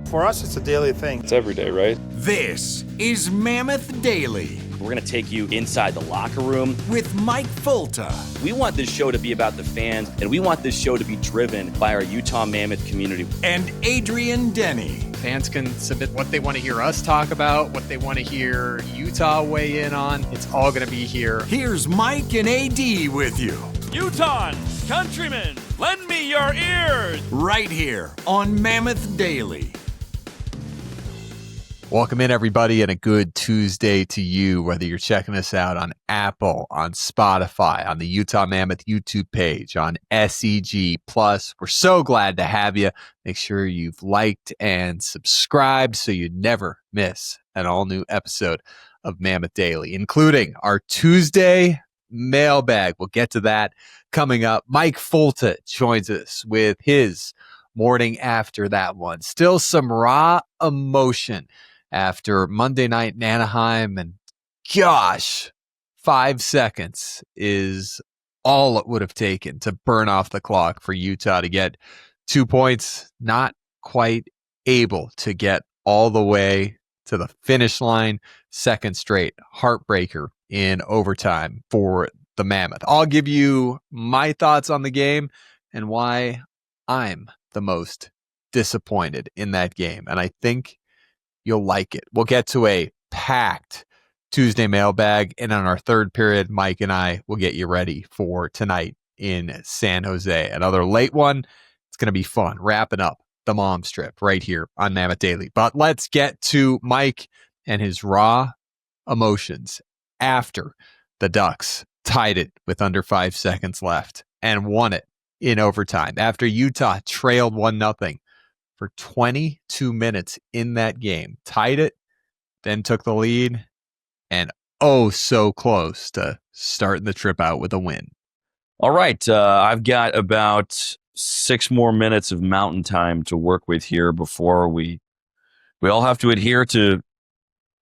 For us, it's a daily thing. It's every day, right? This is Mammoth Daily We're going to take you inside the locker room with Mike Fulta. We want this show to be about the fans, and we want this show to be driven by our Utah Mammoth community. And Adrian Denny. Fans can submit what they want to hear us talk about, what they want to hear Utah weigh in on. It's all going to be here. Here's Mike and AD with you. Utahns, countrymen, lend me your ears. Right here on Mammoth Daily. Welcome in, everybody, and a good Tuesday to you, whether you're checking us out on Apple, on Spotify, on the Utah Mammoth YouTube page, on SEG+. We're so glad to have you. Make sure you've liked and subscribed so you never miss an all-new episode of Mammoth Daily, including our Tuesday Mailbag. We'll get to that coming up. Mike Fulta joins us with his morning after that one. Still some raw emotion after Monday night in Anaheim, and gosh, 5 seconds is all it would have taken to burn off the clock for Utah to get 2 points. Not quite able to get all the way to the finish line. Second straight heartbreaker in overtime for the Mammoth. I'll give you my thoughts on the game and why I'm the most disappointed in that game, and I think you'll like it. We'll get to a packed Tuesday mailbag, and on our third period, Mike and I will get you ready for tonight in San Jose. Another late one. It's going to be fun. Wrapping up the mom strip right here on Mammoth Daily. But let's get to Mike and his raw emotions after the Ducks tied it with under 5 seconds left and won it in overtime after Utah trailed 1-0. For 22 minutes in that game, tied it, then took the lead, and oh so close to starting the trip out with a win. All right, I've got about 6 more minutes of mountain time to work with here before we all have to adhere to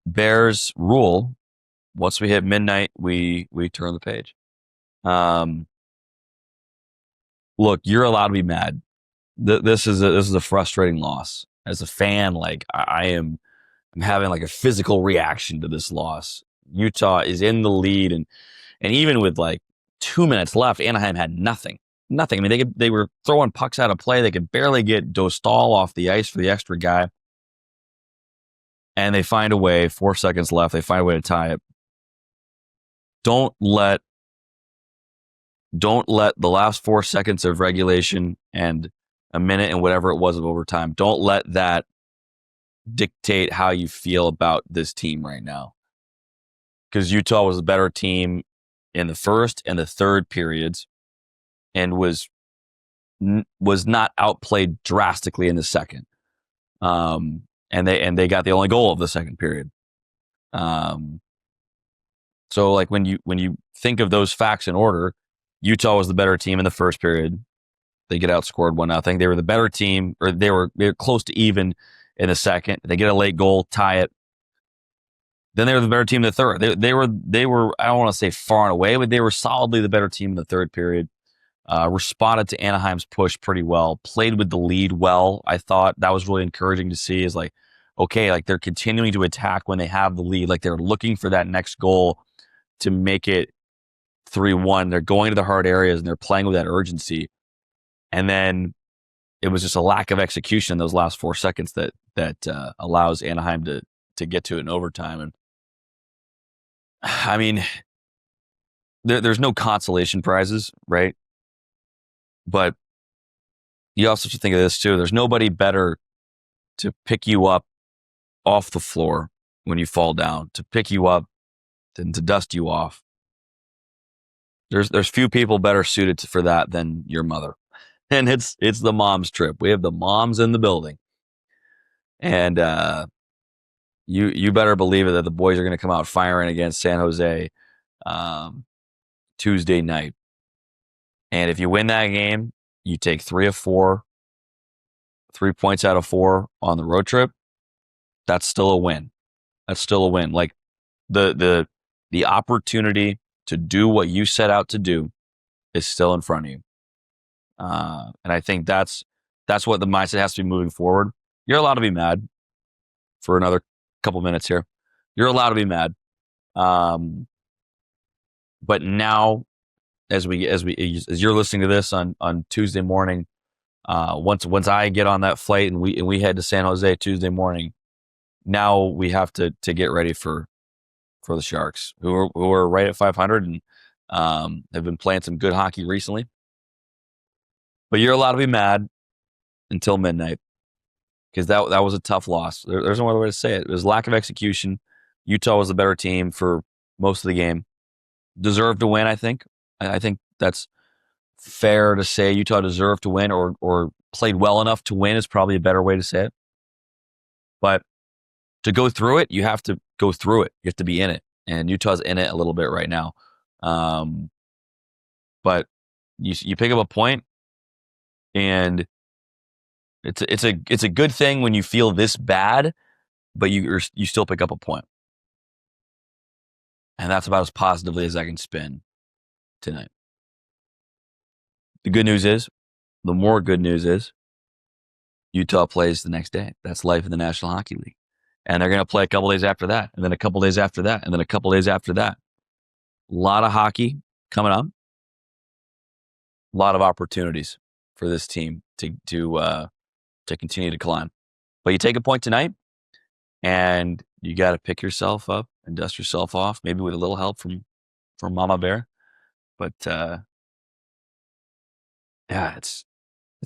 Bears rule. Once we hit midnight, we turn the page. Look, you're allowed to be mad. This is a frustrating loss. As a fan, like I'm having like a physical reaction to this loss. Utah is in the lead, and even with like 2 minutes left, Anaheim had nothing. I mean, they were throwing pucks out of play. They could barely get Dostal off the ice for the extra guy, and they find a way. 4 seconds left. They find a way to tie it. Don't let the last 4 seconds of regulation and a minute and whatever it was of overtime, don't let that dictate how you feel about this team right now. Because Utah was a better team in the first and the third periods and was not outplayed drastically in the second. And they got the only goal of the second period. So like when you think of those facts in order, Utah was the better team in the first period. They get outscored 1-0. They were the better team, or they were close to even in the second. They get a late goal, tie it. Then they were the better team in the third. They were I don't want to say far and away, but they were solidly the better team in the third period. Responded to Anaheim's push pretty well. Played with the lead well. I thought that was really encouraging to see. Is like, okay, like they're continuing to attack when they have the lead. Like they're looking for that next goal to make it 3-1. They're going to the hard areas and they're playing with that urgency. And then it was just a lack of execution in those last 4 seconds that allows Anaheim to get to it in overtime. And I mean, there's no consolation prizes, right? But you also should think of this too. There's nobody better to pick you up off the floor when you fall down, to pick you up than to dust you off. There's few people better suited for that than your mother. And it's the mom's trip. We have the moms in the building. And you better believe it that the boys are going to come out firing against San Jose Tuesday night. And if you win that game, you take 3 of 4, 3 points out of 4 on the road trip. That's still a win. That's still a win. Like the opportunity to do what you set out to do is still in front of you. And I think that's what the mindset has to be moving forward. You're allowed to be mad for another couple minutes here. You're allowed to be mad. But now, as you're listening to this on Tuesday morning, once I get on that flight and we head to San Jose Tuesday morning, now we have to get ready for the Sharks, who are right at 500 and have been playing some good hockey recently. But you're allowed to be mad until midnight, because that was a tough loss. There's no other way to say it. It was lack of execution. Utah was the better team for most of the game. Deserved to win, I think. I think that's fair to say. Utah deserved to win, or played well enough to win is probably a better way to say it. But to go through it, you have to go through it. You have to be in it. And Utah's in it a little bit right now. But you pick up a point, and it's a good thing when you feel this bad, but you still pick up a point. And that's about as positively as I can spin tonight. The more good news is, Utah plays the next day. That's life in the National Hockey League. And they're going to play a couple days after that, and then a couple days after that, and then a couple days after that. A lot of hockey coming up. A lot of opportunities for this team to continue to climb. But you take a point tonight, and you got to pick yourself up and dust yourself off, maybe with a little help from Mama Bear. But yeah, it's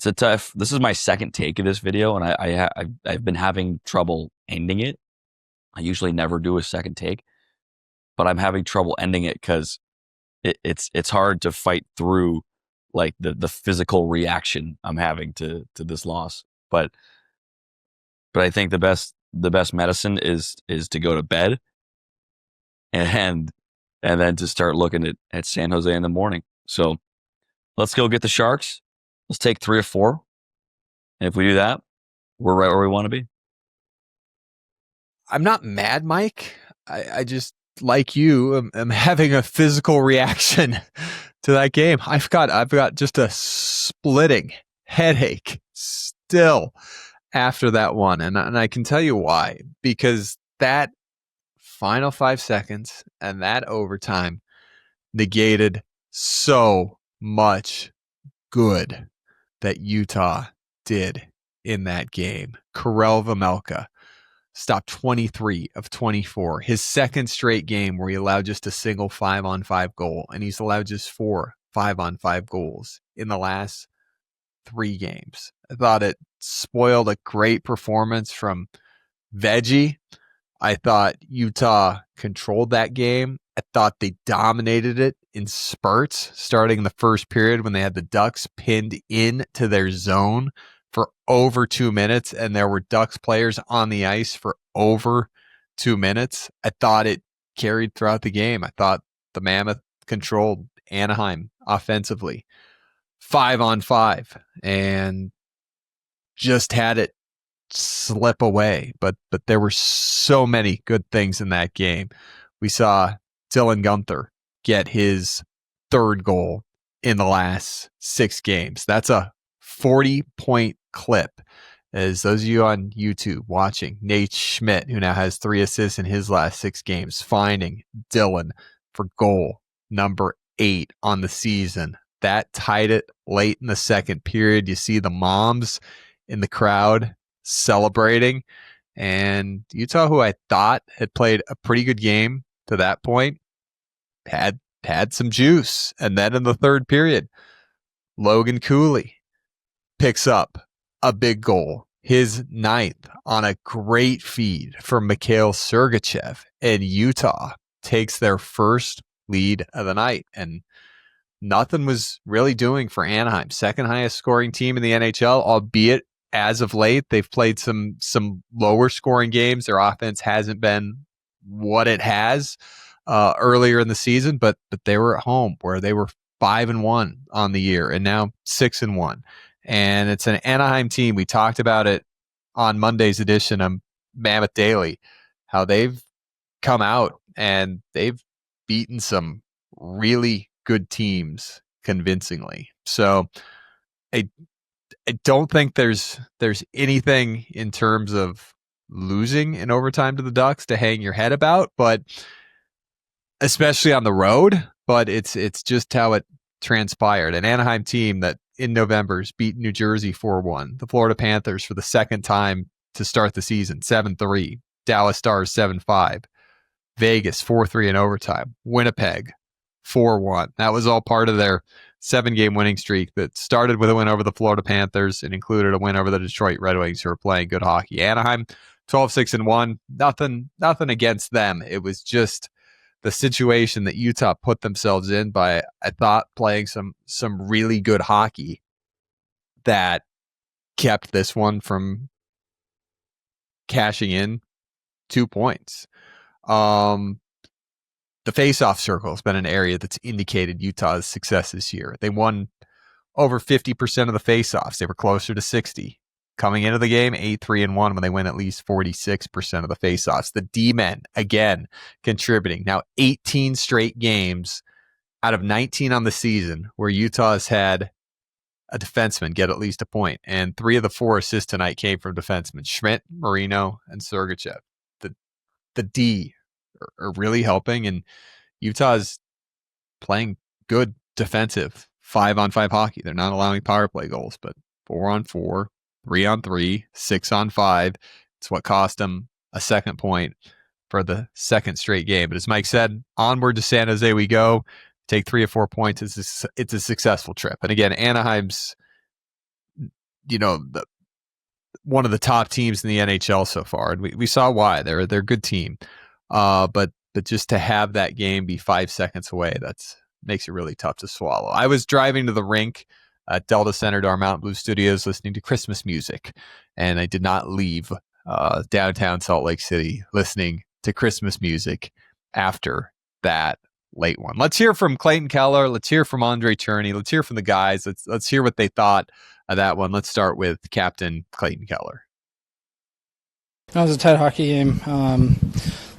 a tough. This is my second take of this video, and I've been having trouble ending it. I usually never do a second take, but I'm having trouble ending it because it's hard to fight through like the physical reaction I'm having to this loss. But I think the best medicine is to go to bed and then to start looking at San Jose in the morning. So let's go get the Sharks. Let's take 3 or 4. And if we do that, we're right where we want to be. I'm not mad, Mike. I just, like you, am having a physical reaction to that game. I've got just a splitting headache still after that one. And I can tell you why. Because that final 5 seconds and that overtime negated so much good that Utah did in that game. Karel Vejmelka stopped 23 of 24. His second straight game where he allowed just a single 5-on-5 goal, and he's allowed just 4 5-on-5 goals in the last 3 games. I thought it spoiled a great performance from Veggie. I thought Utah controlled that game. I thought they dominated it in spurts, starting in the first period when they had the Ducks pinned into their zone for over 2 minutes, and there were Ducks players on the ice for over 2 minutes. I thought it carried throughout the game. I thought the Mammoth controlled Anaheim offensively 5-on-5 and just had it slip away. But there were so many good things in that game. We saw Dylan Guenther get his 3rd goal in the last 6 games. That's a 40-point clip. As those of you on YouTube watching, Nate Schmidt, who now has 3 assists in his last 6 games, finding Dylan for goal number 8 on the season. That tied it late in the second period. You see the moms in the crowd celebrating. And Utah, who I thought had played a pretty good game to that point, had some juice. And then in the third period, Logan Cooley picks up a big goal, his 9th, on a great feed from Mikhail Sergachev, and Utah takes their first lead of the night. And nothing was really doing for Anaheim, second highest scoring team in the NHL, albeit as of late they've played some lower scoring games. Their offense hasn't been what it has earlier in the season, but they were at home where they were 5-1 on the year and now 6-1. And it's an Anaheim team. We talked about it on Monday's edition of Mammoth Daily, how they've come out and they've beaten some really good teams convincingly. So I don't think there's anything in terms of losing in overtime to the Ducks to hang your head about, but especially on the road. But it's just how it transpired. An Anaheim team that in November's beat New Jersey 4-1, the Florida Panthers for the second time to start the season 7-3, Dallas Stars 7-5, Vegas 4-3 in overtime, Winnipeg 4-1. That was all part of their 7-game winning streak that started with a win over the Florida Panthers and included a win over the Detroit Red Wings, who are playing good hockey. Anaheim 12-6-1. Nothing against them. It was just the situation that Utah put themselves in by, I thought, playing some really good hockey that kept this one from cashing in 2 points. The face-off circle has been an area that's indicated Utah's success this year. They won over 50% of the face-offs. They were closer to 60. Coming into the game, 8-3-1 when they win at least 46% of the face-offs. The D-men, again, contributing. Now 18 straight games out of 19 on the season where Utah has had a defenseman get at least a point. And 3 of the 4 assists tonight came from defensemen. Schmidt, Marino, and Sergachev. The D are really helping, and Utah's playing good defensive 5-on-5 hockey. They're not allowing power play goals, but 4-on-4, 3-on-3, 6-on-5. It's what cost them a second point for the second straight game. But as Mike said, onward to San Jose we go. Take 3 or 4 points. It's a successful trip. And again, Anaheim's, one of the top teams in the NHL so far, and we saw why. They're a good team. But just to have that game be 5 seconds away, that makes it really tough to swallow. I was driving to the rink at Delta Center to our Mountain Blue Studios listening to Christmas music, and I did not leave downtown Salt Lake City listening to Christmas music after that late one. Let's hear from Clayton Keller. Let's hear from Andre Cherney. Let's hear from the guys. Let's hear what they thought of that one. Let's start with Captain Clayton Keller. That was a tight hockey game. A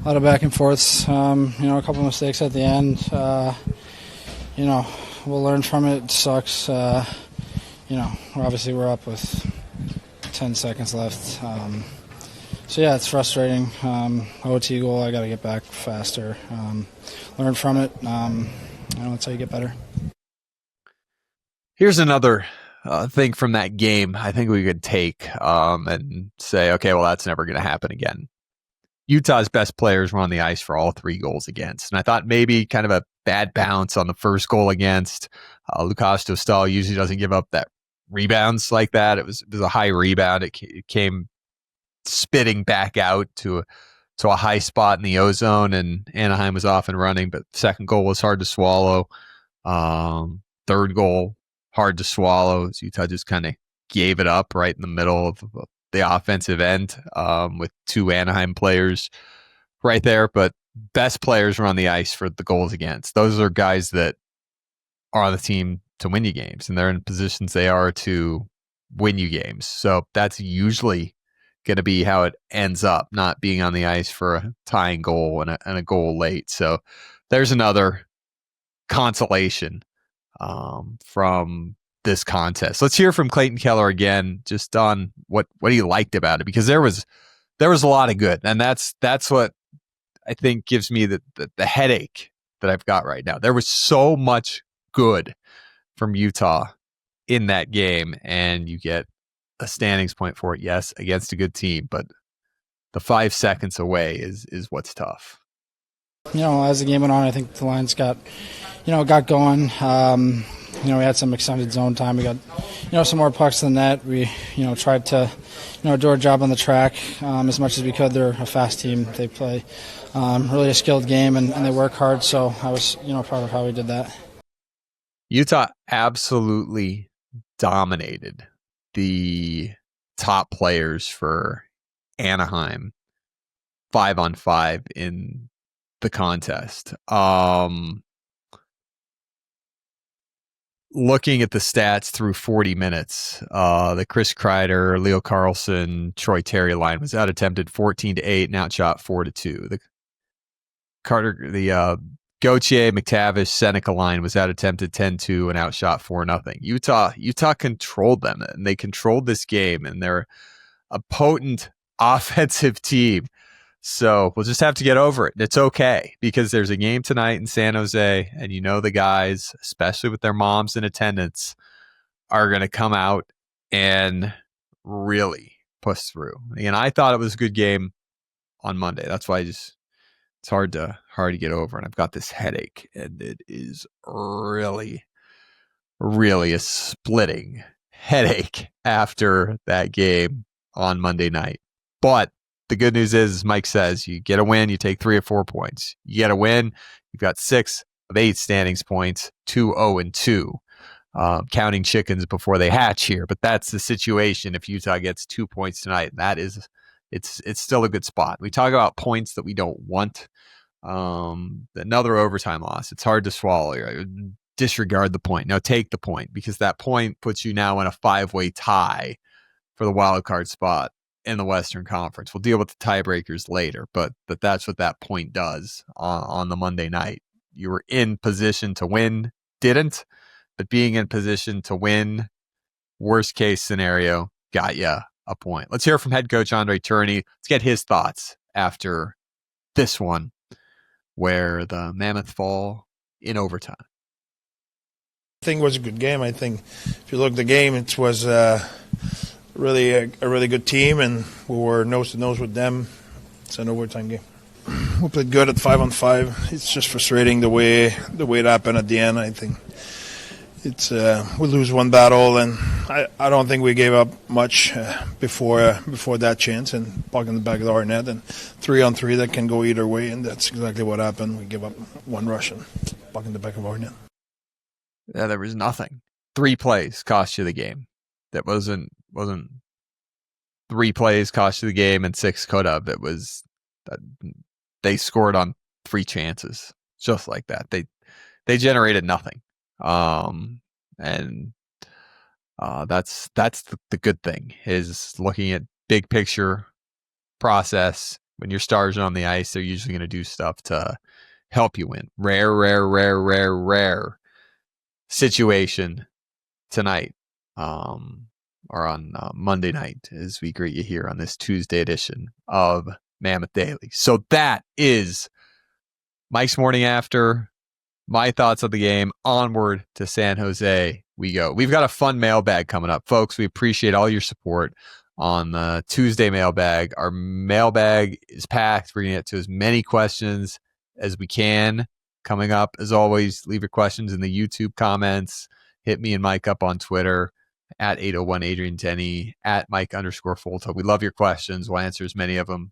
lot of back and forths. A couple of mistakes at the end. We'll learn from it. It sucks. We're up with 10 seconds left. It's frustrating. OT goal, I got to get back faster. Learn from it. That's how you get better. Here's another thing from that game I think we could take and say, okay, well, that's never going to happen again. Utah's best players were on the ice for all 3 goals against. And I thought maybe kind of a bad bounce on the first goal against. Lukas Dostal usually doesn't give up that rebounds like that. It was a high rebound. It came spitting back out to a high spot in the ozone, and Anaheim was off and running. But second goal was hard to swallow. Third goal, hard to swallow. So Utah just kind of gave it up right in the middle of the offensive end with 2 Anaheim players right there. But best players were on the ice for the goals against. Those are guys that are on the team to win you games, and they're in positions they are to win you games. So that's usually going to be how it ends up, not being on the ice for a tying goal and a goal late. So there's another consolation from this contest. Let's hear from Clayton Keller again, just on what he liked about it, because there was a lot of good, and that's what I think gives me the headache that I've got right now. There was so much good from Utah in that game, and you get a standings point for it, yes, against a good team, but the 5 seconds away is what's tough. As the game went on, I think the lines got going. We had some extended zone time. We got, some more pucks in the net. We, tried to, do our job on the track as much as we could. They're a fast team. They play really a skilled game, and they work hard. So I was, proud of how we did that. Utah absolutely dominated the top players for Anaheim 5-on-5 in the contest. Looking at the stats through 40 minutes, the Chris Kreider, Leo Carlson, Troy Terry line was out attempted 14-8 and outshot 4-2. The Gauthier, McTavish, Seneca line was out attempted 10-2 and outshot 4-0. Utah controlled them, and they controlled this game, and they're a potent offensive team. So we'll just have to get over it. It's okay, because there's a game tonight in San Jose, and the guys, especially with their moms in attendance, are going to come out and really push through. And I thought it was a good game on Monday. That's why it's hard to get over. And I've got this headache, and it is really, really a splitting headache after that game on Monday night. But the good news is, as Mike says, you get a win, you take 3 or 4 points. You get a win, you've got 6 of 8 standings points, 2-0-2. Counting chickens before they hatch here, but that's the situation if Utah gets 2 points tonight. That is, it's still a good spot. We talk about points that we don't want. Another overtime loss. It's hard to swallow. Disregard the point. Now take the point, because that point puts you now in a 5-way tie for the wild card spot in the Western Conference. We'll deal with the tiebreakers later, but that's what that point does on the Monday night. You were in position to win, didn't. But being in position to win, worst case scenario, got you a point. Let's hear from head coach Andre Tourigny. Let's get his thoughts after this one, where the Mammoth fall in overtime. I think it was a good game. I think if you look at the game, it was really a really good team, and we were nose to nose with them. It's an overtime game. We played good at 5-on-5. It's just frustrating the way it happened at the end. I think it's we lose one battle, and I don't think we gave up much before that chance, and puck in the back of our net, and 3-on-3 that can go either way, and that's exactly what happened. We give up one rush and puck in the back of our net. Yeah, there was nothing. 3 plays cost you the game. That wasn't 3 plays cost you the game and 6 could have. It was that they scored on 3 chances, just like that. They generated nothing. And that's the good thing, is looking at big picture process. When your stars are on the ice, they're usually going to do stuff to help you win. Rare situation tonight, or on Monday night, as we greet you here on this Tuesday edition of Mammoth Daily. So that is Mike's morning after. My thoughts of the game. Onward to San Jose we go. We've got a fun mailbag coming up, folks. We appreciate all your support on the Tuesday Mailbag. Our mailbag is packed. We're going to get to as many questions as we can coming up. As always, leave your questions in the YouTube comments. Hit me and Mike up on Twitter at 801 Adrian Denny, at Mike_Fulta. We love your questions. We'll answer as many of them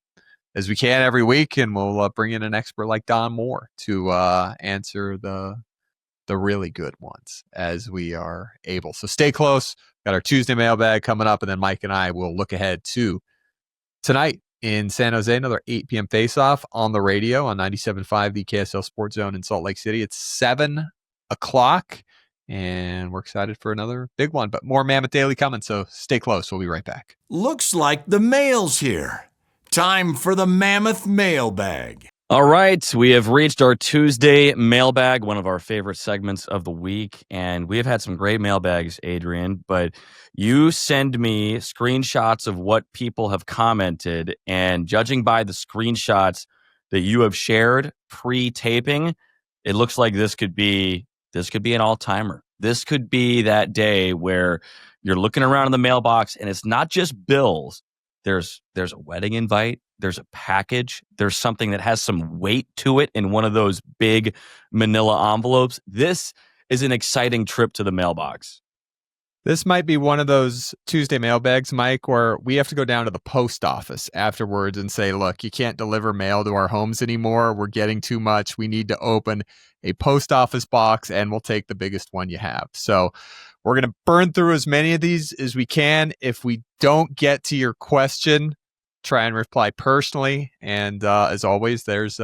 as we can every week, and we'll bring in an expert like Don Moore to answer the really good ones as we are able. So stay close. Got our Tuesday mailbag coming up, and then Mike and I will look ahead to tonight in San Jose, another 8 p.m. face-off on the radio on 97.5, the KSL Sports Zone in Salt Lake City. It's 7 o'clock, and we're excited for another big one. But more Mammoth Daily coming, so stay close. We'll be right back. Looks like the mail's here. Time for the Mammoth Mailbag. All right, we have reached our Tuesday mailbag, one of our favorite segments of the week, and we have had some great mailbags, Adrian, but you send me screenshots of what people have commented, and judging by the screenshots that you have shared pre-taping, it looks like this could be an all-timer. This could be that day where you're looking around in the mailbox, and it's not just bills. There's a wedding invite. There's a package. There's something that has some weight to it in one of those big manila envelopes. This is an exciting trip to the mailbox. This might be one of those Tuesday mailbags, Mike, where we have to go down to the post office afterwards and say, look, you can't deliver mail to our homes anymore. We're getting too much. We need to open a post office box, and we'll take the biggest one you have. So we're going to burn through as many of these as we can. If we don't get to your question, try and reply personally. And as always, there's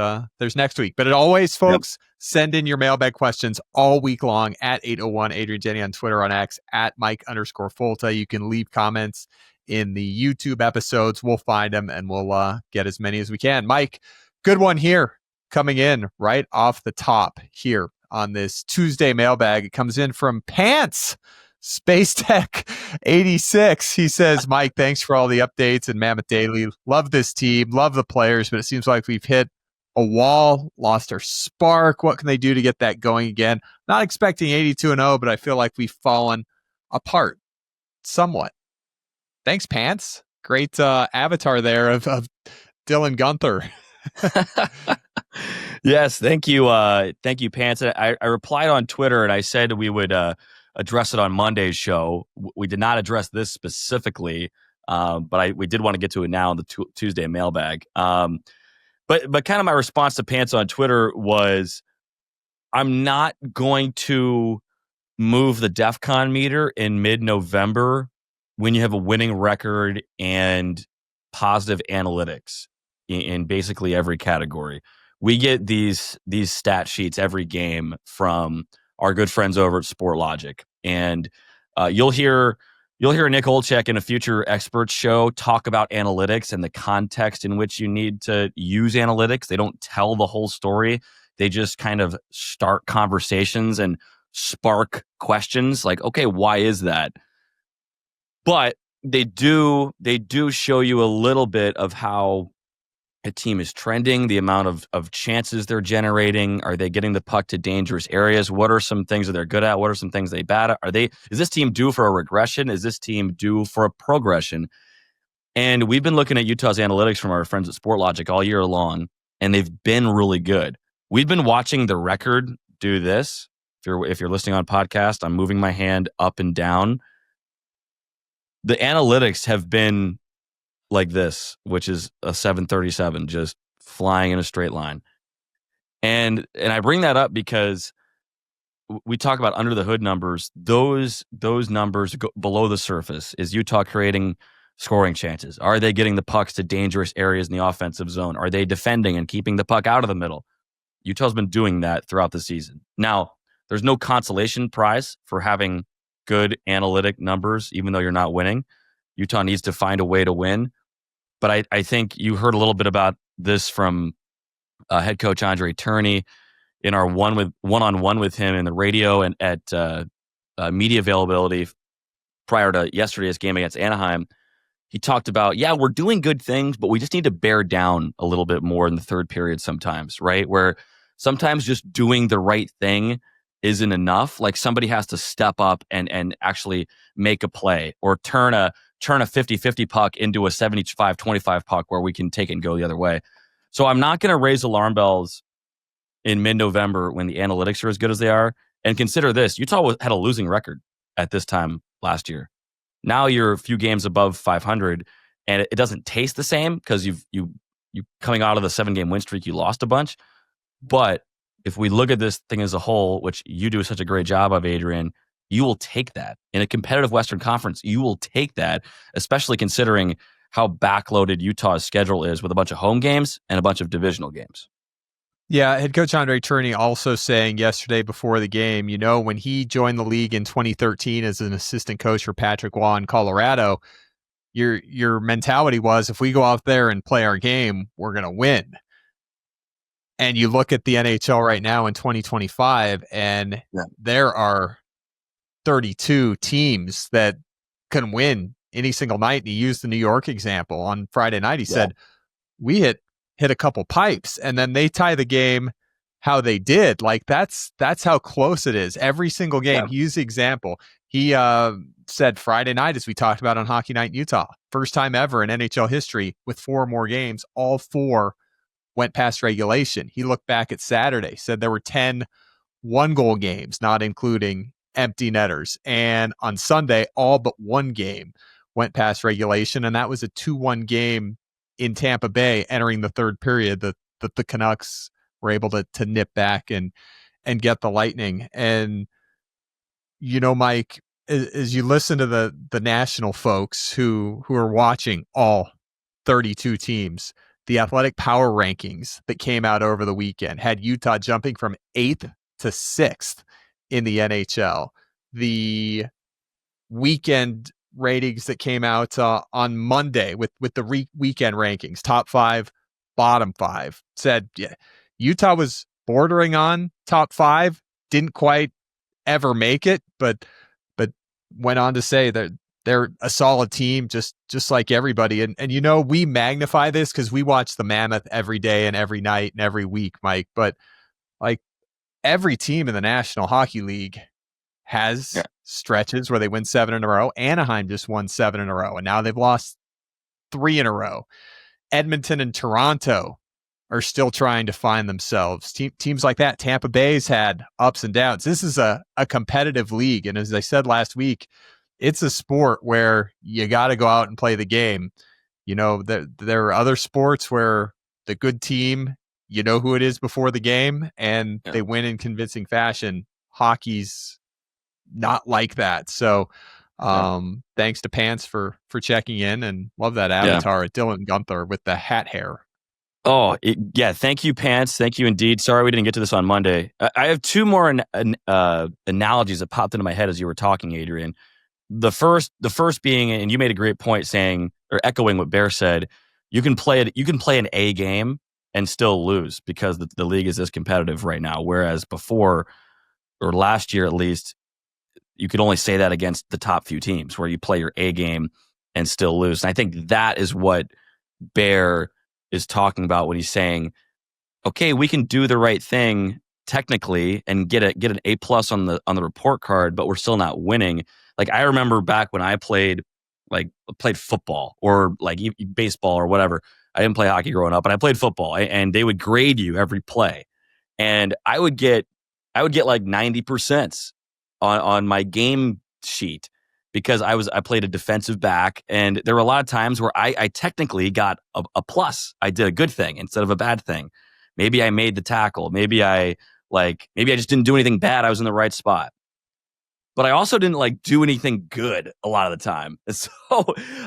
next week. But as always, folks, send in your mailbag questions all week long at 801 Adrian Denny on Twitter, on X, at Mike_Fulta. You can leave comments in the YouTube episodes. We'll find them, and we'll get as many as we can. Mike, good one here. coming in right off the top here on this Tuesday mailbag. It comes in from Pants Space Tech 86. He says, Mike, thanks for all the updates and Mammoth Daily. Love this team, love the players, but it seems like we've hit a wall, lost our spark. What can they do to get that going again? Not expecting 82-0, but I feel like we've fallen apart somewhat. Thanks, Pants. Great avatar there of Dylan Gunther. Yes, thank you, Pants. I replied on Twitter and I said we would address it on Monday's show. We did not address this specifically, but we did want to get to it now in the Tuesday mailbag. But kind of my response to Pants on Twitter was, I'm not going to move the DEFCON meter in mid-November when you have a winning record and positive analytics in basically every category. We get these stat sheets every game from our good friends over at SportLogic, and you'll hear Nick Olchek in a future experts show talk about analytics and the context in which you need to use analytics. They don't tell the whole story. They just kind of start conversations and spark questions like, okay, why is that? But they do show you a little bit of how a team is trending, the amount of chances they're generating. Are they getting the puck to dangerous areas? What are some things that they're good at? What are some things they bad at? Is this team due for a regression? Is this team due for a progression? And we've been looking at Utah's analytics from our friends at SportLogic all year long, and they've been really good. We've been watching the record do this. If you're listening on podcast, I'm moving my hand up and down. The analytics have been like this, which is a 737, just flying in a straight line. And I bring that up because we talk about under the hood numbers. Those numbers go below the surface. Is Utah creating scoring chances? Are they getting the pucks to dangerous areas in the offensive zone? Are they defending and keeping the puck out of the middle? Utah's been doing that throughout the season. Now, there's no consolation prize for having good analytic numbers, even though you're not winning. Utah needs to find a way to win. But I think you heard a little bit about this from head coach Andre Turney in our one-on-one with him in the radio and at media availability prior to yesterday's game against Anaheim. He talked about, we're doing good things, but we just need to bear down a little bit more in the third period sometimes, right? Where sometimes just doing the right thing isn't enough. Like somebody has to step up and actually make a play or turn a 50-50 puck into a 75-25 puck where we can take it and go the other way. So I'm not going to raise alarm bells in mid-November when the analytics are as good as they are. And consider this, Utah had a losing record at this time last year. Now you're a few games above 500, and it doesn't taste the same because you coming out of the 7-game win streak, you lost a bunch. But if we look at this thing as a whole, which you do such a great job of, Adrian, you will take that. In a competitive Western Conference, you will take that, especially considering how backloaded Utah's schedule is with a bunch of home games and a bunch of divisional games. Yeah, head coach Andre Turney also saying yesterday before the game, when he joined the league in 2013 as an assistant coach for Patrick Waugh in Colorado, your mentality was, if we go out there and play our game, we're going to win. And you look at the NHL right now in 2025, and there are 32 teams that can win any single night. And he used the New York example on Friday night. He said, we hit a couple pipes, and then they tie the game how they did. Like that's how close it is. Every single game. He used the example. He said Friday night, as we talked about on Hockey Night in Utah, first time ever in NHL history with 4 more games, all 4 went past regulation. He looked back at Saturday, said there were 10 one-goal games, not including empty netters. And on Sunday, all but 1 game went past regulation, and that was a 2-1 game in Tampa Bay entering the third period that the Canucks were able to nip back and get the Lightning. And, Mike, as you listen to the national folks who are watching all 32 teams, the athletic power rankings that came out over the weekend had Utah jumping from 8th to 6th in the NHL. The weekend ratings that came out on Monday with the weekend rankings, top 5, bottom 5, said Utah was bordering on top 5, didn't quite ever make it, but went on to say that they're a solid team, just like everybody. And we magnify this because we watch the Mammoth every day and every night and every week, Mike. But like every team in the National Hockey League has stretches where they win 7 in a row. Anaheim just won 7 in a row, and now they've lost 3 in a row. Edmonton and Toronto are still trying to find themselves. Teams like that, Tampa Bay's had ups and downs. This is a competitive league. And as I said last week, it's a sport where you got to go out and play the game. There are other sports where the good team, you know who it is before the game, and they win in convincing fashion. Hockey's not like that. So thanks to Pants for checking in, and love that avatar at Dylan Gunther with the hat hair. Oh, thank you, Pants. Thank you indeed. Sorry we didn't get to this on Monday. I have 2 more analogies that popped into my head as you were talking, Adrian. The first being, and you made a great point saying, or echoing what Bear said, you can play an A game and still lose because the league is this competitive right now. Whereas before, or last year at least, you could only say that against the top few teams where you play your A game and still lose. And I think that is what Bear is talking about when he's saying, okay, we can do the right thing technically and get an A+ on the report card, but we're still not winning. Like I remember back when I played football or like baseball or whatever. I didn't play hockey growing up, but I played football, and they would grade you every play. And I would get like 90% on my game sheet because I played a defensive back, and there were a lot of times where I technically got a plus. I did a good thing instead of a bad thing. Maybe I made the tackle. Maybe I just didn't do anything bad. I was in the right spot. But I also didn't do anything good a lot of the time. And so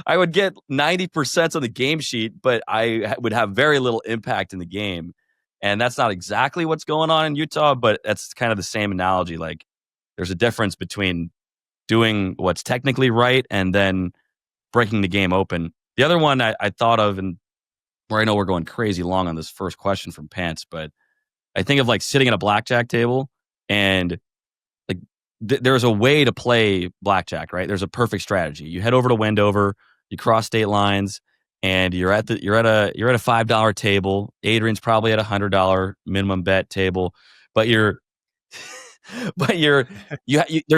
I would get 90% on the game sheet, but I would have very little impact in the game. And that's not exactly what's going on in Utah, but that's kind of the same analogy. Like there's a difference between doing what's technically right and then breaking the game open. The other one I thought of, and where I know we're going crazy long on this first question from Pants, but I think of sitting at a blackjack table and there's a way to play blackjack, right? There's a perfect strategy. You head over to Wendover, you cross state lines, and you're at a $5 table. Adrian's probably at a $100 minimum bet table, but there's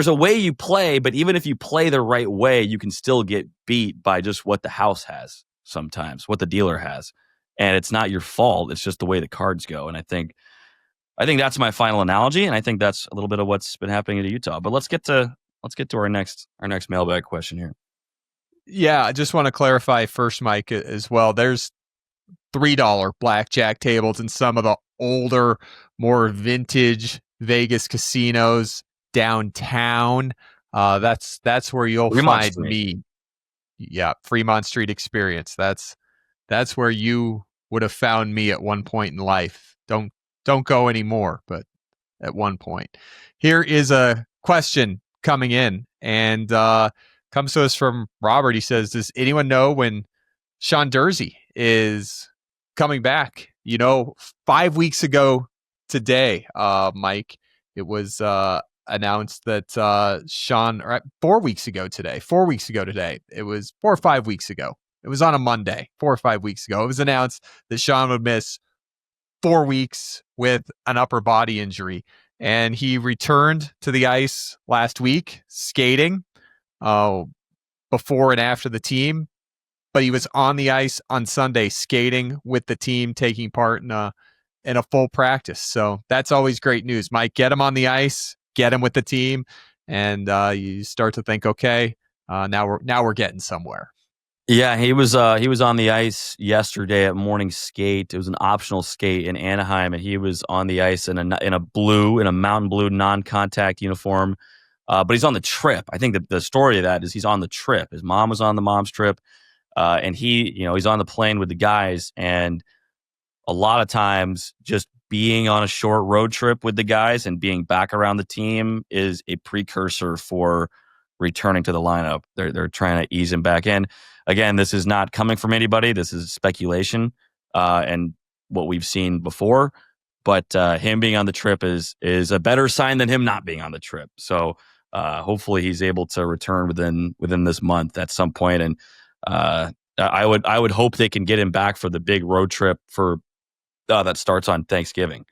a way you play, but even if you play the right way, you can still get beat by just what the house has sometimes, what the dealer has. And it's not your fault. It's just the way the cards go. And I think that's my final analogy, and I think that's a little bit of what's been happening in Utah. But let's get to our next mailbag question here. Yeah, I just want to clarify first, Mike, as well. There's $3 blackjack tables in some of the older, more vintage Vegas casinos downtown. That's where you'll find me. Yeah, Fremont Street Experience. That's where you would have found me at one point in life. Don't go anymore, but at one point. Here is a question coming in, and comes to us from Robert. He says, does anyone know when Sean Durzi is coming back? 5 weeks ago today, Mike, it was announced that Sean, or 4 weeks ago today, it was 4 or 5 weeks ago. It was on a Monday, 4 or 5 weeks ago. It was announced that Sean would miss 4 weeks with an upper body injury, and he returned to the ice last week skating before and after the team, but he was on the ice on Sunday skating with the team, taking part in a full practice. So that's always great news. Mike, get him on the ice, get him with the team, and you start to think, okay, now we're getting somewhere. Yeah, he was on the ice yesterday at morning skate. It was an optional skate in Anaheim, and he was on the ice in a mountain blue non-contact uniform. But he's on the trip. I think that the story of that is he's on the trip. His mom was on the mom's trip, and he's on the plane with the guys. And a lot of times, just being on a short road trip with the guys and being back around the team is a precursor for returning to the lineup. They're trying to ease him back in. Again, this is not coming from anybody. This is speculation and what we've seen before. but him being on the trip is a better sign than him not being on the trip. So hopefully he's able to return within this month at some point. And I would hope they can get him back for the big road trip for that starts on Thanksgiving.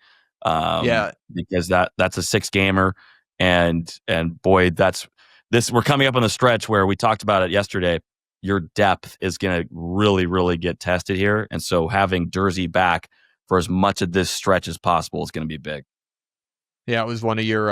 Because that's a 6-gamer, and boy, we're coming up on the stretch where we talked about it yesterday. Your depth is going to really, really get tested here, and so having Durzi back for as much of this stretch as possible is going to be big. Yeah, it was one of your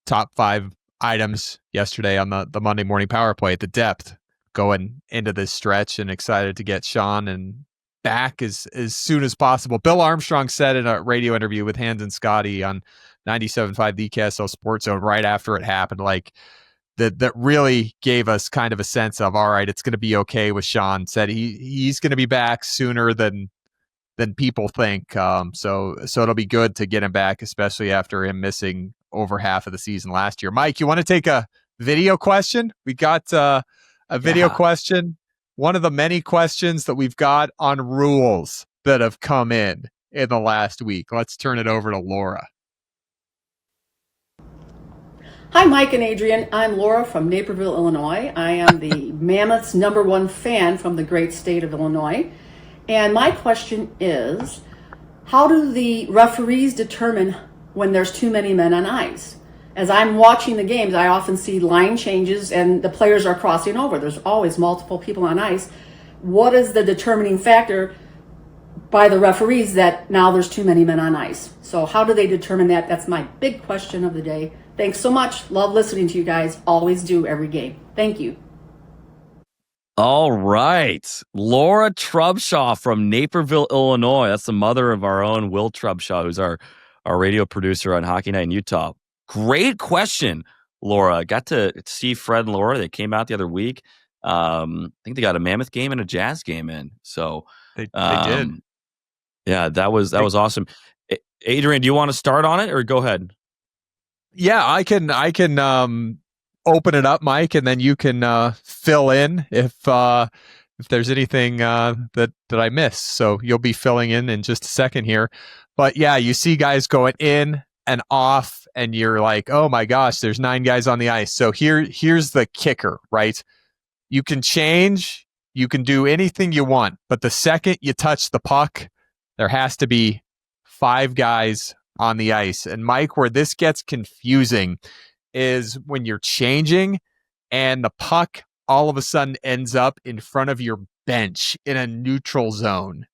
top 5 items yesterday on the Monday morning power play. The depth going into this stretch, and excited to get Sean and back as soon as possible. Bill Armstrong said in a radio interview with Hans and Scotty on 97.5 the KSL Sports Zone right after it happened, like that really gave us kind of a sense of, all right, it's going to be okay with Sean. Said he's going to be back sooner than people think. So it'll be good to get him back, especially after him missing over half of the season last year. Mike, you want to take a video question? We got a video question. One of the many questions that we've got on rules that have come in the last week. Let's turn it over to Laura. Hi, Mike and Adrian. I'm Laura from Naperville, Illinois. I am the Mammoth's #1 fan from the great state of Illinois. And my question is, how do the referees determine when there's too many men on ice? As I'm watching the games, I often see line changes and the players are crossing over. There's always multiple people on ice. What is the determining factor by the referees that now there's too many men on ice? So how do they determine that? That's my big question of the day. Thanks so much. Love listening to you guys. Always do every game. Thank you. All right. Laura Trubshaw from Naperville, Illinois. That's the mother of our own Will Trubshaw, who's our radio producer on Hockey Night in Utah. Great question, Laura. Got to see Fred and Laura. They came out the other week. I think they got a Mammoth game and a Jazz game in. So they did. Yeah, that was awesome. Adrian, do you want to start on it or go ahead? Yeah, I can open it up, Mike, and then you can fill in if there's anything that I miss. So you'll be filling in just a second here. But yeah, you see guys going in and off, and you're like, oh my gosh, there's 9 guys on the ice. So here's the kicker, right? You can change, you can do anything you want, but the second you touch the puck, there has to be 5 guys on the ice. And Mike, where this gets confusing is when you're changing and the puck all of a sudden ends up in front of your bench in a neutral zone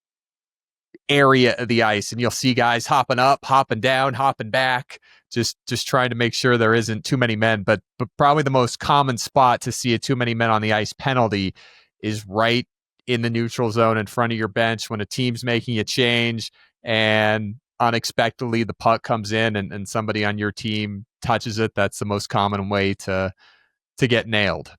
area of the ice, and you'll see guys hopping up, hopping down, hopping back, just trying to make sure there isn't too many men. But probably the most common spot to see a too many men on the ice penalty is right in the neutral zone in front of your bench when a team's making a change and unexpectedly the puck comes in and somebody on your team touches it. That's the most common way to get nailed.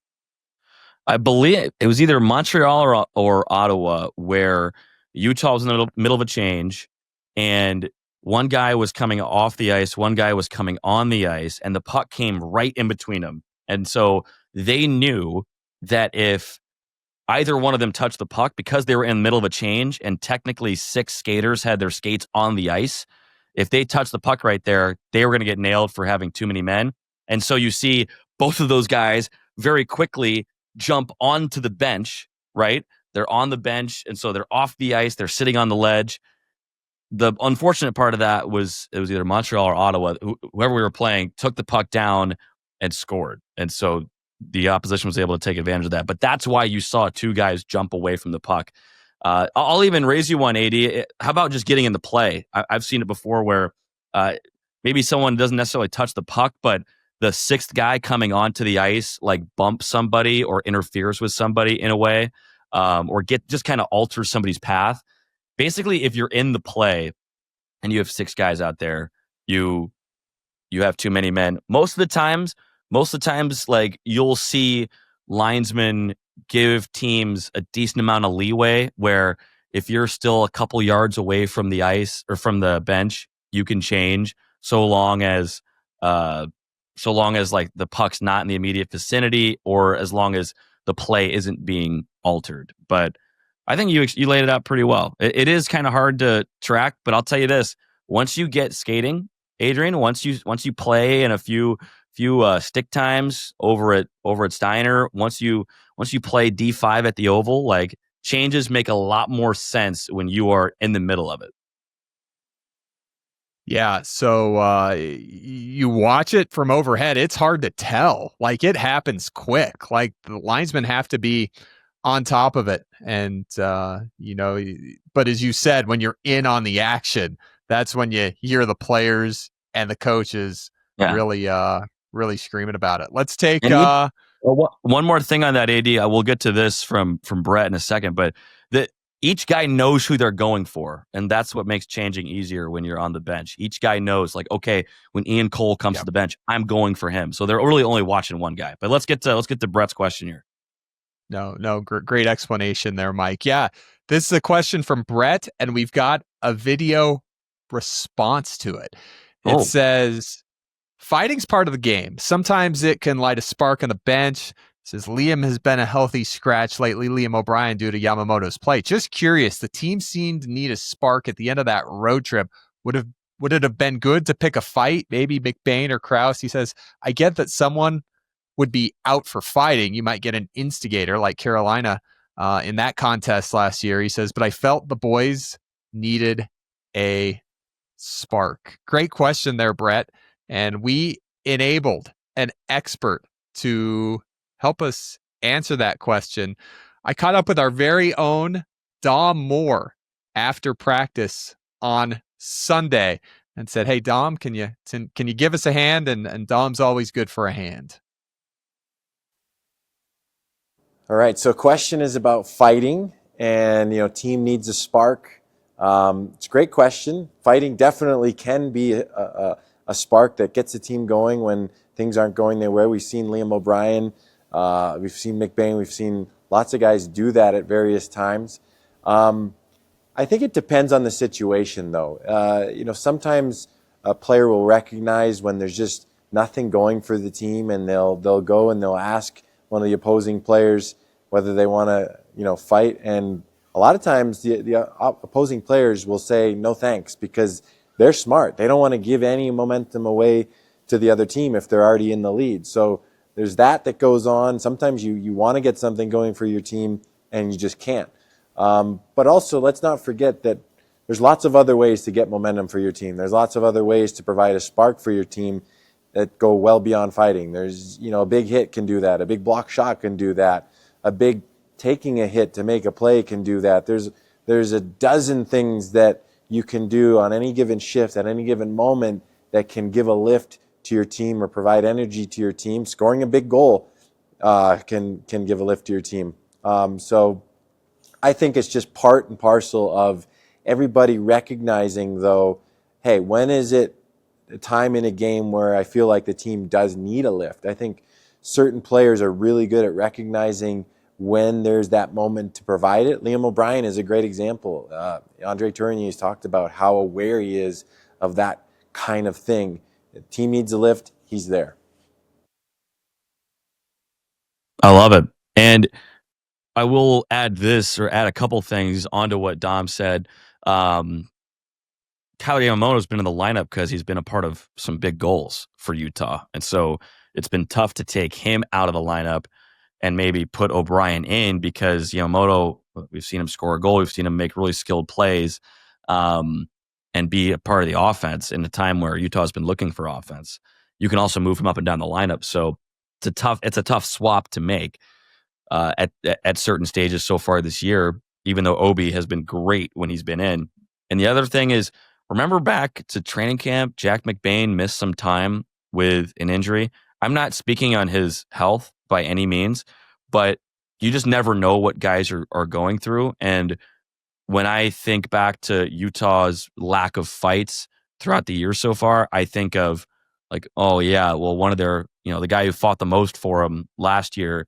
I believe it was either Montreal or Ottawa where Utah was in the middle of a change, and one guy was coming off the ice, one guy was coming on the ice, and the puck came right in between them. And so they knew that if either one of them touched the puck, because they were in the middle of a change, and technically 6 skaters had their skates on the ice, if they touched the puck right there, they were going to get nailed for having too many men. And so you see both of those guys very quickly jump onto the bench, right? They're on the bench, and so they're off the ice. They're sitting on the ledge. The unfortunate part of that was it was either Montreal or Ottawa. Whoever we were playing took the puck down and scored. And so the opposition was able to take advantage of that. But that's why you saw 2 guys jump away from the puck. I'll even raise you one, AD. How about just getting in the play? I've seen it before where maybe someone doesn't necessarily touch the puck, but the 6th guy coming onto the ice like bumps somebody or interferes with somebody in a way, or just kind of alters somebody's path. Basically, if you're in the play and you have 6 guys out there, you have too many men. Most of the times, like you'll see linesmen give teams a decent amount of leeway where if you're still a couple yards away from the ice or from the bench, you can change so long as like the puck's not in the immediate vicinity or as long as the play isn't being altered. But I think you laid it out pretty well. It is kind of hard to track, but I'll tell you this. once you get skating, Adrian, once you play in a few stick times over at Steiner, once you play D5 at the Oval, like changes make a lot more sense when you are in the middle of it. Yeah, so you watch it from overhead, it's hard to tell. Like, it happens quick. Like, the linesmen have to be on top of it. And, but as you said, when you're in on the action, that's when you hear the players and the coaches really screaming about it. Let's take one more thing on that, AD. We'll get to this from Brett in a second, but each guy knows who they're going for, and that's what makes changing easier when you're on the bench. Each guy knows, like, okay, when Ian Cole comes to the bench, I'm going for him. So they're really only watching one guy. But let's get to Brett's question here. No, great explanation there, Mike. Yeah, this is a question from Brett, and we've got a video response to it. It says, fighting's part of the game. Sometimes it can light a spark on the bench. It says, Liam has been a healthy scratch lately, Liam O'Brien, due to Yamamoto's play. Just curious, the team seemed to need a spark at the end of that road trip. Would it have been good to pick a fight? Maybe McBain or Krause? He says, I get that someone would be out for fighting. You might get an instigator like Carolina in that contest last year. He says, but I felt the boys needed a spark. Great question there, Brett. And we enabled an expert to help us answer that question. I caught up with our very own Dom Moore after practice on Sunday and said, hey, Dom, can you give us a hand? And Dom's always good for a hand. All right, so question is about fighting and, team needs a spark. It's a great question. Fighting definitely can be a spark that gets the team going when things aren't going their way. We've seen Liam O'Brien, we've seen McBain, we've seen lots of guys do that at various times. I think it depends on the situation, though. Sometimes a player will recognize when there's just nothing going for the team, and they'll go and they'll ask one of the opposing players whether they want to, fight. And a lot of times the opposing players will say no thanks because they're smart. They don't want to give any momentum away to the other team if they're already in the lead. So there's that goes on. Sometimes you want to get something going for your team and you just can't. But also, let's not forget that there's lots of other ways to get momentum for your team. There's lots of other ways to provide a spark for your team that go well beyond fighting. There's, a big hit can do that. A big block shot can do that. A big taking a hit to make a play can do that. There's a dozen things that you can do on any given shift at any given moment that can give a lift to your team or provide energy to your team. Scoring a big goal can give a lift to your team. So I think it's just part and parcel of everybody recognizing, though, hey, when is it a time in a game where I feel like the team does need a lift? I think certain players are really good at recognizing when there's that moment to provide it. Liam O'Brien is a great example. Andre Tourigny has talked about how aware he is of that kind of thing. The team needs a lift, he's there. I love it. And I will add a couple things onto what Dom said. Kyle Yamamoto's been in the lineup because he's been a part of some big goals for Utah. And so it's been tough to take him out of the lineup and maybe put O'Brien in because Yamamoto, we've seen him score a goal. We've seen him make really skilled plays and be a part of the offense in a time where Utah's been looking for offense. You can also move him up and down the lineup. So it's a tough swap to make at certain stages so far this year, even though Obi has been great when he's been in. And the other thing is, remember back to training camp, Jack McBain missed some time with an injury. I'm not speaking on his health by any means, but you just never know what guys are going through. And when I think back to Utah's lack of fights throughout the year so far, I think of like, oh yeah, well, one of their, the guy who fought the most for them last year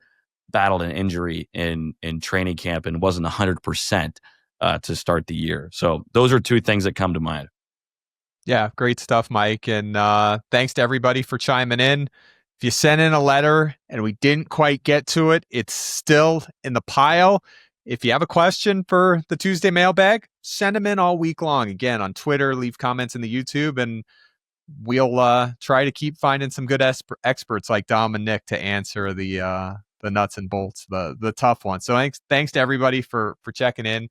battled an injury in training camp and wasn't 100% to start the year. So those are two things that come to mind. Yeah, great stuff, Mike. And thanks to everybody for chiming in. If you sent in a letter and we didn't quite get to it, it's still in the pile. if you have a question for the Tuesday mailbag, send them in all week long. Again, on Twitter, leave comments in the YouTube, and we'll try to keep finding some good experts like Dom and Nick to answer the nuts and bolts, the tough ones. So thanks to everybody for checking in.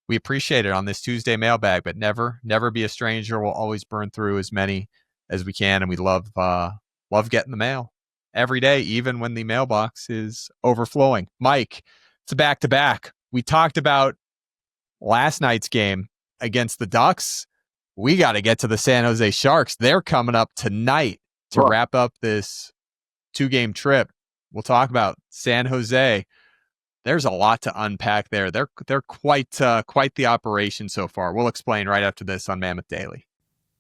We appreciate it on this Tuesday mailbag, but never be a stranger. We'll always burn through as many as we can, and we love getting the mail every day, even when the mailbox is overflowing. Mike, it's a back-to-back. We talked about last night's game against the Ducks. We got to get to the San Jose Sharks. They're coming up tonight to wrap up this 2-game trip. We'll talk about San Jose. There's a lot to unpack there. They're quite the operation so far. We'll explain right after this on Mammoth Daily.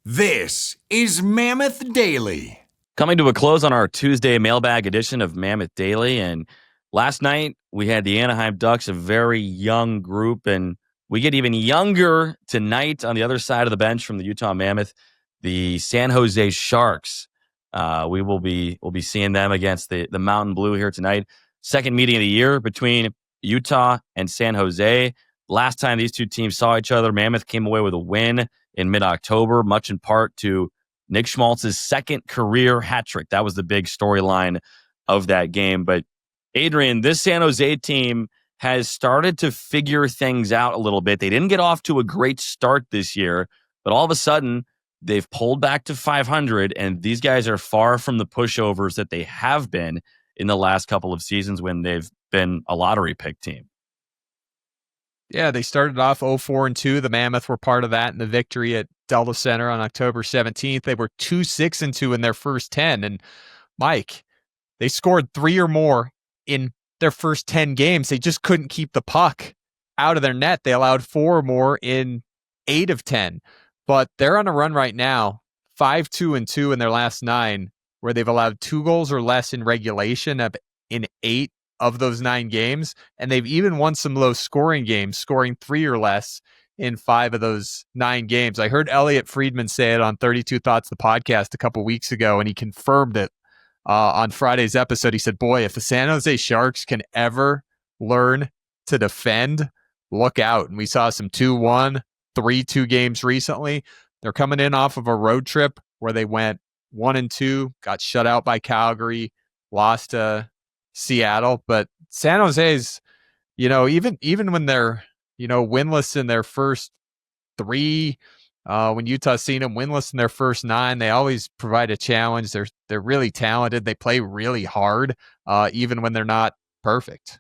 This is Mammoth Daily. Coming to a close on our Tuesday mailbag edition of Mammoth Daily. And last night we had the Anaheim Ducks, a very young group, and we get even younger tonight on the other side of the bench from the Utah Mammoth, the San Jose Sharks. We'll be seeing them against the Mountain Blue here tonight. Second meeting of the year between Utah and San Jose. Last time these two teams saw each other, Mammoth came away with a win in mid-October, much in part to Nick Schmaltz's second career hat trick. That was the big storyline of that game. But Adrian, this San Jose team has started to figure things out a little bit. They didn't get off to a great start this year, but all of a sudden they've pulled back to 500, and these guys are far from the pushovers that they have been in the last couple of seasons when they've been a lottery pick team. Yeah, they started off 0-4-2. The Mammoth were part of that in the victory at Delta Center on October 17th. They were 2-6-2 in their first 10. And Mike, they scored 3 or more in their first 10 games. They just couldn't keep the puck out of their net. They allowed 4 or more in 8 of 10. But they're on a run right now, 5-2-2 in their last 9, where they've allowed 2 goals or less in regulation in 8 of those 9 games. And they've even won some low scoring games, scoring 3 or less in 5 of those 9 games. I heard Elliot Friedman say it on 32 Thoughts, the podcast, a couple weeks ago, and he confirmed it on Friday's episode. He said, boy, if the San Jose Sharks can ever learn to defend, look out. And we saw some 2-1, 3-2 games recently. They're coming in off of a road trip where they went 1-2, got shut out by Calgary, lost to Seattle. But San Jose's, even when they're, winless in their first 3, when Utah's seen them winless in their first 9, they always provide a challenge. They're really talented. They play really hard, even when they're not perfect.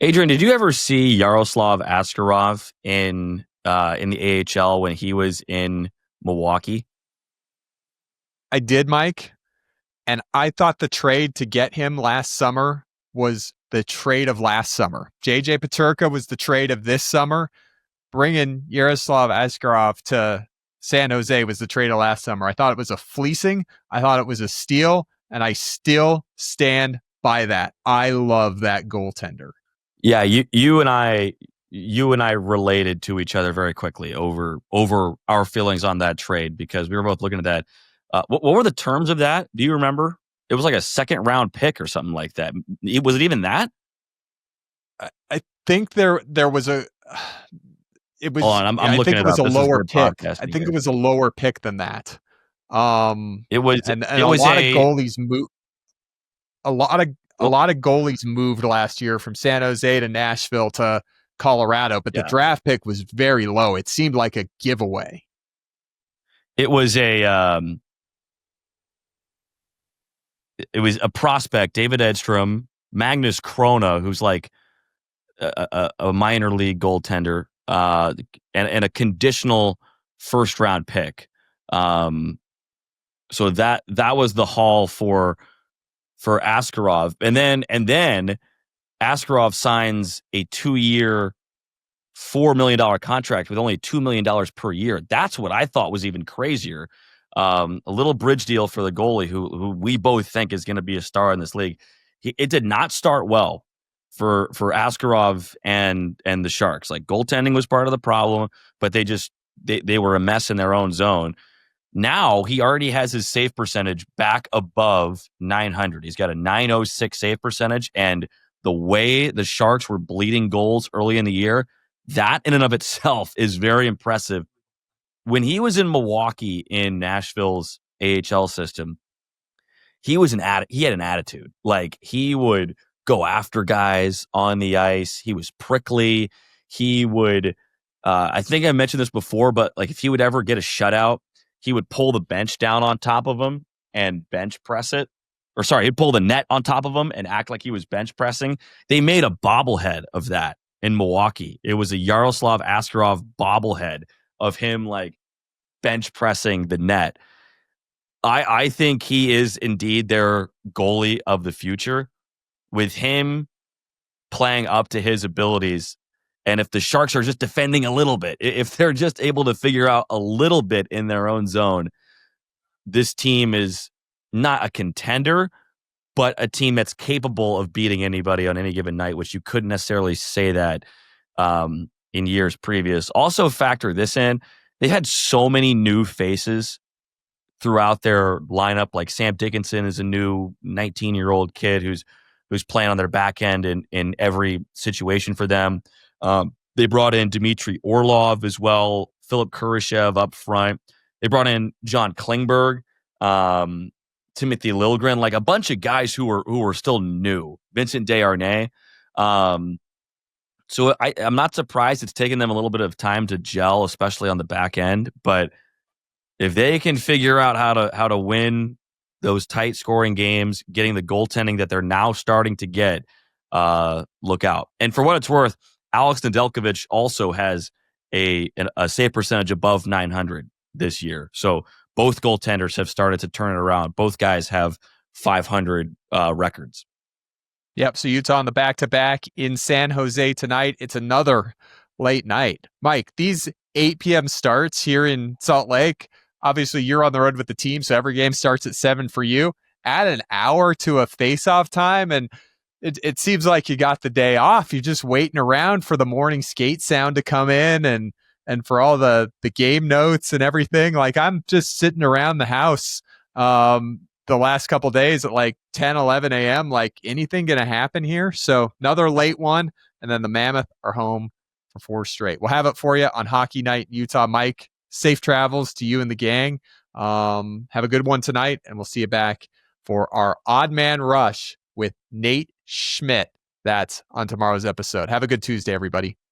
Adrian, did you ever see Yaroslav Askarov in the AHL when he was in Milwaukee? I did, Mike. And I thought the trade to get him last summer was the trade of last summer. JJ Peterka was the trade of this summer. Bringing Yaroslav Askarov to San Jose was the trade of last summer. I thought it was a fleecing. I thought it was a steal. And I still stand by that. I love that goaltender. Yeah, you and I related to each other very quickly over our feelings on that trade because we were both looking at that. What were the terms of that? Do you remember? It was like a second round pick or something like that. Was it even that? I think there was a. It was. Hold on, I'm looking at it. I think it was a lower pick. I think it was a lower pick than that. It was, and it a was lot of goalies moved. A lot of goalies moved last year from San Jose to Nashville to Colorado, but the draft pick was very low. It seemed like a giveaway. It was a prospect, David Edstrom, Magnus Krona, who's like a minor league goaltender, and a conditional first round pick. So that was the haul for Askarov, and then Askarov signs a 2-year, $4 million contract with only $2 million per year. That's what I thought was even crazier. A little bridge deal for the goalie who we both think is going to be a star in this league. It did not start well for Askarov and the Sharks. Like, goaltending was part of the problem, but they were a mess in their own zone. Now he already has his save percentage back above 900. He's got a 906 save percentage, and the way the Sharks were bleeding goals early in the year, that in and of itself is very impressive. When he was in Milwaukee in Nashville's AHL system, he had an attitude. Like, he would go after guys on the ice. He was prickly. He would, I think I mentioned this before, but like if he would ever get a shutout, he would pull the bench down on top of him and bench press it. Or sorry, he'd pull the net on top of him and act like he was bench pressing. They made a bobblehead of that in Milwaukee. It was a Yaroslav Askarov bobblehead of him like bench pressing the net. I think he is indeed their goalie of the future. With him playing up to his abilities, and if the Sharks are just defending a little bit, if they're just able to figure out a little bit in their own zone, this team is not a contender, but a team that's capable of beating anybody on any given night, which you couldn't necessarily say that in years previous. Also factor this in, they had so many new faces throughout their lineup. Like Sam Dickinson is a new 19-year-old kid who's playing on their back end in every situation for them. They brought in Dmitry Orlov as well, Philip Kurashev up front. They brought in John Klingberg, Timothy Liljegren, like a bunch of guys who were still new. Vincent Desharnais. So I'm not surprised it's taken them a little bit of time to gel, especially on the back end. But if they can figure out how to win those tight scoring games, getting the goaltending that they're now starting to get, look out. And for what it's worth, Alex Nedeljkovic also has a save percentage above 900 this year. So both goaltenders have started to turn it around. Both guys have 500 records. Yep. So Utah on the back-to-back in San Jose tonight. It's another late night. Mike, these 8 p.m. starts here in Salt Lake, obviously you're on the road with the team, so every game starts at 7 for you. Add an hour to a face-off time, and it seems like you got the day off. You're just waiting around for the morning skate sound to come in and for all the game notes and everything. Like, I'm just sitting around the house the last couple days at like 10, 11 a.m. Like, anything going to happen here? So another late one, and then the Mammoth are home for 4 straight. We'll have it for you on Hockey Night in Utah. Mike, safe travels to you and the gang. Have a good one tonight, and we'll see you back for our Odd Man Rush with Nate Schmidt. That's on tomorrow's episode. Have a good Tuesday, everybody.